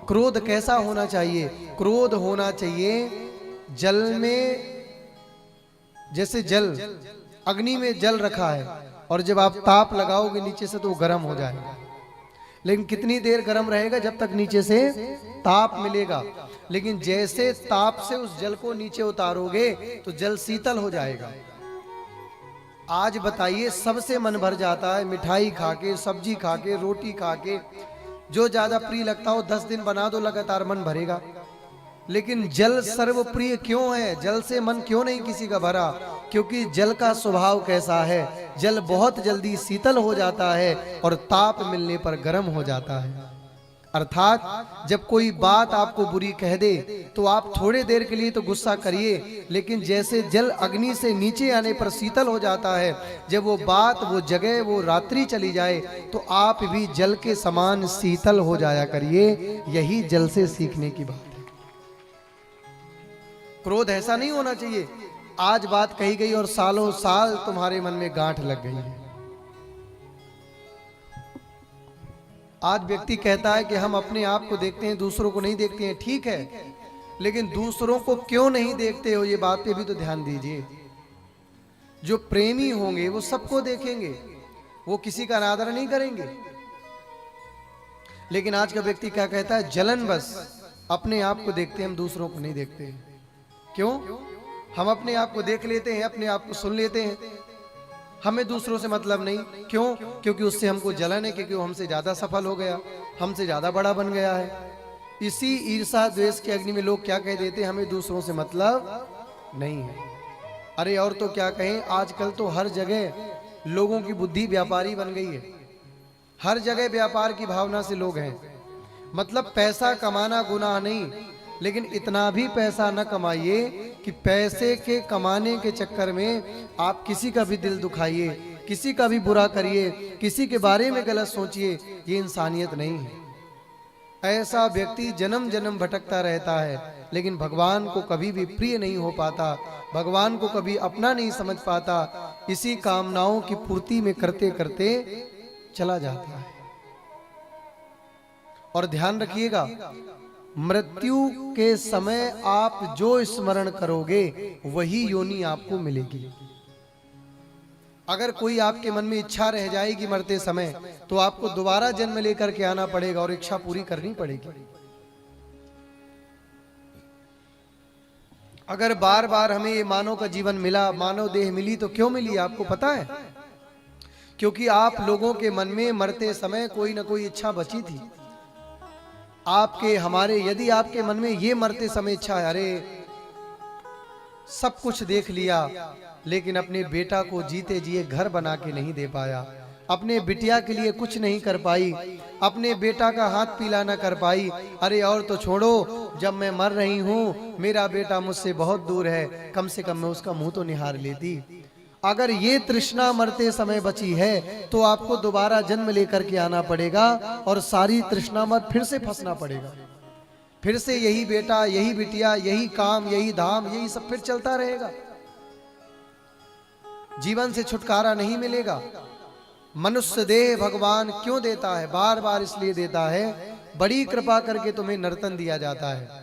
क्रोध कैसा होना चाहिए? क्रोध होना चाहिए जल में, जैसे जल अग्नि में जल रखा है और जब आप ताप लगाओगे नीचे से तो वो गर्म हो जाएगा, लेकिन कितनी देर गर्म रहेगा? जब तक नीचे से ताप मिलेगा। लेकिन जैसे ताप से उस जल को नीचे उतारोगे तो जल शीतल हो जाएगा। आज बताइए, सबसे मन भर जाता है मिठाई खा के, सब्जी खा के, रोटी खा के, जो ज्यादा प्रिय लगता हो 10 दिन बना दो लगातार मन भरेगा। लेकिन जल सर्वप्रिय क्यों है? जल से मन क्यों नहीं किसी का भरा? क्योंकि जल का स्वभाव कैसा है? जल बहुत जल्दी शीतल हो जाता है और ताप मिलने पर गर्म हो जाता है। अर्थात जब कोई बात आपको बुरी कह दे तो आप थोड़े देर के लिए तो गुस्सा करिए, लेकिन जैसे जल अग्नि से नीचे आने पर शीतल हो जाता है, जब वो बात, वो जगह, वो रात्रि चली जाए तो आप भी जल के समान शीतल हो जाया करिए। यही जल से सीखने की बात है। क्रोध ऐसा नहीं होना चाहिए आज बात कही गई और सालों साल तुम्हारे मन में गांठ लग गई है। आज व्यक्ति कहता है कि हम अपने आप को देखते हैं, दूसरों को नहीं देखते हैं। ठीक है, लेकिन दूसरों को क्यों नहीं देखते हो, ये बात पे भी तो ध्यान दीजिए। जो प्रेमी होंगे वो सबको देखेंगे, वो किसी का अनादर नहीं करेंगे। लेकिन आज का व्यक्ति क्या कहता है? जलन बस अपने आप को देखते हैं, हम दूसरों को नहीं देखते हैं। क्यों? हम अपने आप को देख लेते हैं, अपने आप को सुन लेते हैं, हमें दूसरों से मतलब नहीं। क्यों? क्योंकि उससे हमको जलन है, क्योंकि वो हमसे ज्यादा सफल हो गया, हमसे ज्यादा बड़ा बन गया है। इसी ईर्ष्या द्वेष के अग्नि में लोग क्या कह देते हैं? हमें दूसरों से मतलब नहीं है। अरे और तो क्या कहें, आजकल तो हर जगह लोगों की बुद्धि व्यापारी बन गई है। हर जगह व्यापार की भावना से लोग हैं। मतलब पैसा कमाना गुनाह नहीं, लेकिन इतना भी पैसा न कमाइए कि पैसे के कमाने के चक्कर में आप किसी का भी दिल दुखाइए, किसी का भी बुरा करिए, किसी के बारे में गलत सोचिए। ये इंसानियत नहीं है। ऐसा व्यक्ति जन्म जन्म भटकता रहता है, लेकिन भगवान को कभी भी प्रिय नहीं हो पाता, भगवान को कभी अपना नहीं समझ पाता। इसी कामनाओं की पूर्ति में करते करते चला जाता है। और ध्यान रखिएगा, मृत्यु के समय आप जो स्मरण करोगे वही योनि आपको मिलेगी। अगर कोई आपके मन में इच्छा रह जाएगी मरते समय, तो आपको दोबारा जन्म लेकर के आना पड़ेगा और इच्छा पूरी करनी पड़ेगी। अगर बार बार हमें ये मानव का जीवन मिला, मानव देह मिली, तो क्यों मिली आपको पता है? क्योंकि आप लोगों के मन में मरते समय कोई ना कोई इच्छा बची थी। आपके, हमारे, यदि आपके मन में ये मरते समय इच्छा है, अरे सब कुछ देख लिया लेकिन अपने बेटा को जीते जिए घर बना के नहीं दे पाया, अपने बिटिया के लिए कुछ नहीं कर पाई, अपने बेटा का हाथ पीला ना कर पाई, अरे और तो छोड़ो, जब मैं मर रही हूँ मेरा बेटा मुझसे बहुत दूर है, कम से कम मैं उसका मुंह तो निहार लेती। अगर ये तृष्णा मरते समय बची है तो आपको दोबारा जन्म लेकर के आना पड़ेगा और सारी तृष्णा मत फिर से फंसना पड़ेगा। फिर से यही बेटा, यही बिटिया, यही काम, यही धाम, यही सब फिर चलता रहेगा। जीवन से छुटकारा नहीं मिलेगा। मनुष्य देह भगवान क्यों देता है? बार बार इसलिए देता है, बड़ी कृपा करके तुम्हें नर्तन दिया जाता है।